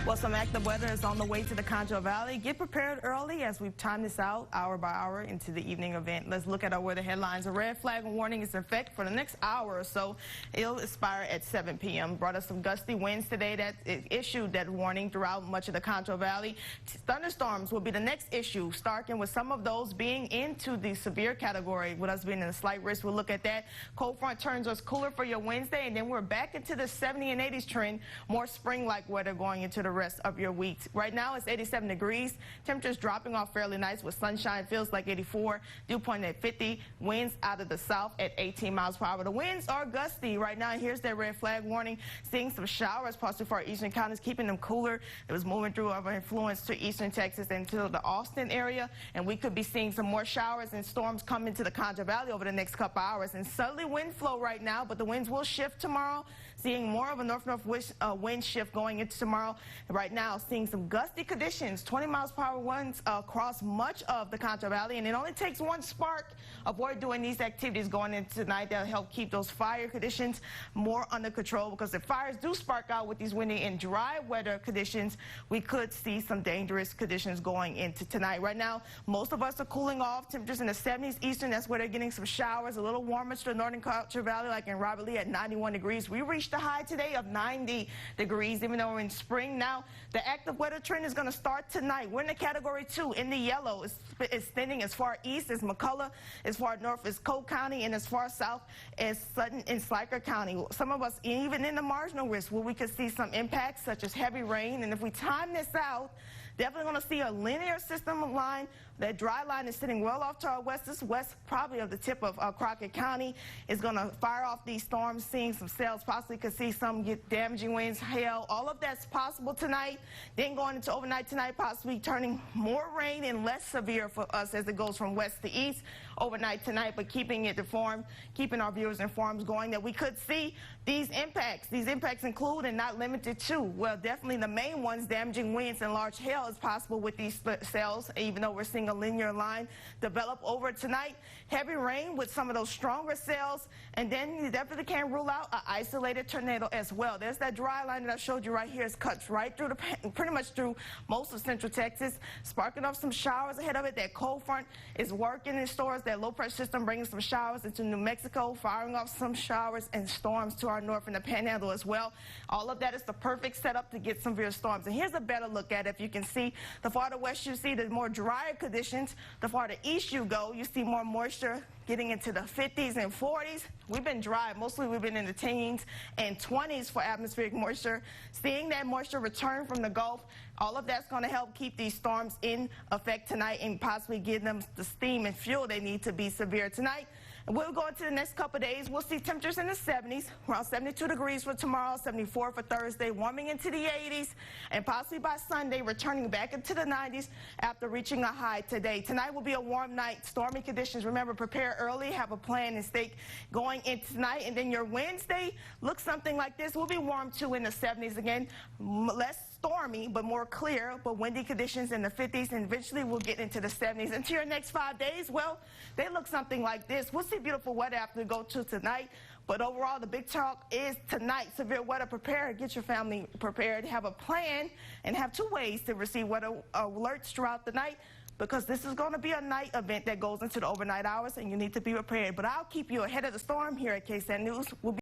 Well, some active weather is on the way to the Concho Valley. Get prepared early as we've timed this out hour by hour into the evening event. Let's look at our weather headlines. A red flag warning is in effect for the next hour or so. It'll expire at 7 p.m. Brought us some gusty winds today that issued that warning throughout much of the Concho Valley. Thunderstorms will be the next issue, starting with some of those being into the severe category, with us being in a slight risk. We'll look at that. Cold front turns us cooler for your Wednesday, and then we're back into the 70 and 80s trend. More spring-like weather going into the rest of your week. Right now it's 87 degrees. Temperatures dropping off fairly nice with sunshine. Feels like 84. Dew point at 50. Winds out of the south at 18 miles per hour. The winds are gusty right now. Here's that red flag warning. Seeing some showers possibly for our eastern counties, keeping them cooler. It was moving through our influence to eastern Texas and to the Austin area, and we could be seeing some more showers and storms come into the Concho Valley over the next couple hours. And southerly wind flow right now, but the winds will shift tomorrow. Seeing more of a north-northwest wind shift going into tomorrow. Right now, seeing some gusty conditions, 20 miles per hour winds across much of the Concho Valley, and it only takes one spark. Avoid doing these activities going into tonight. That'll help keep those fire conditions more under control, because if fires do spark out with these windy and dry weather conditions, we could see some dangerous conditions going into tonight. Right now, most of us are cooling off. Temperatures in the 70s eastern. That's where they're getting some showers. A little warmer to the northern Concho Valley, like in Robert Lee at 91 degrees. We reached a high today of 90 degrees, even though we're in spring now. The active weather trend is going to start tonight. We're in the category 2 in the yellow. It's extending as far east as McCullough, as far north as Cole County, and as far south as Sutton and Schleicher County. Some of us even in the marginal risk where we could see some impacts such as heavy rain. And if we time this out, definitely going to see a linear system line. That dry line is sitting well off to our west. This west, probably of the tip of Crockett County, is going to fire off these storms, seeing some cells, possibly could see some damaging winds, hail. All of that's possible tonight. Then going into overnight tonight, possibly turning more rain and less severe for us as it goes from west to east overnight tonight, but keeping it informed, keeping our viewers informed going that we could see these impacts. These impacts include and not limited to, well, definitely the main ones, damaging winds and large hail is possible with these cells, even though we're seeing a linear line develop over tonight. Heavy rain with some of those stronger cells, and then you definitely can't rule out an isolated tornado as well. There's that dry line that I showed you right here. It cuts right through pretty much through most of central Texas, sparking off some showers ahead of it. That cold front is working in stores. That low pressure system bringing some showers into New Mexico, firing off some showers and storms to our north in the Panhandle as well. All of that is the perfect setup to get some severe storms. And here's a better look at it. If you can see, the farther west you see, the more drier conditions. The farther east you go, you see more moisture getting into the 50s and 40s. We've been dry. Mostly we've been in the teens and 20s for atmospheric moisture. Seeing that moisture return from the Gulf, all of that's going to help keep these storms in effect tonight and possibly give them the steam and fuel they need to be severe tonight. And we'll go into the next couple of days. We'll see temperatures in the 70s, around 72 degrees for tomorrow, 74 for Thursday, warming into the 80s, and possibly by Sunday returning back into the 90s after reaching a high today. Tonight will be a warm night, stormy conditions. Remember, prepare early, have a plan and stay going into tonight. And then your Wednesday looks something like this. We'll be warm too in the 70s again, less stormy but more clear, but windy conditions in the 50s, and eventually we'll get into the 70s. Into your next 5 days, well, they look something like this. We'll see beautiful weather after we go to tonight, but overall the big talk is tonight. Severe weather prepared. Get your family prepared, have a plan, and have 2 ways to receive weather alerts throughout the night, because this is going to be a night event that goes into the overnight hours and you need to be prepared. But I'll keep you ahead of the storm here at KSAN News. We'll be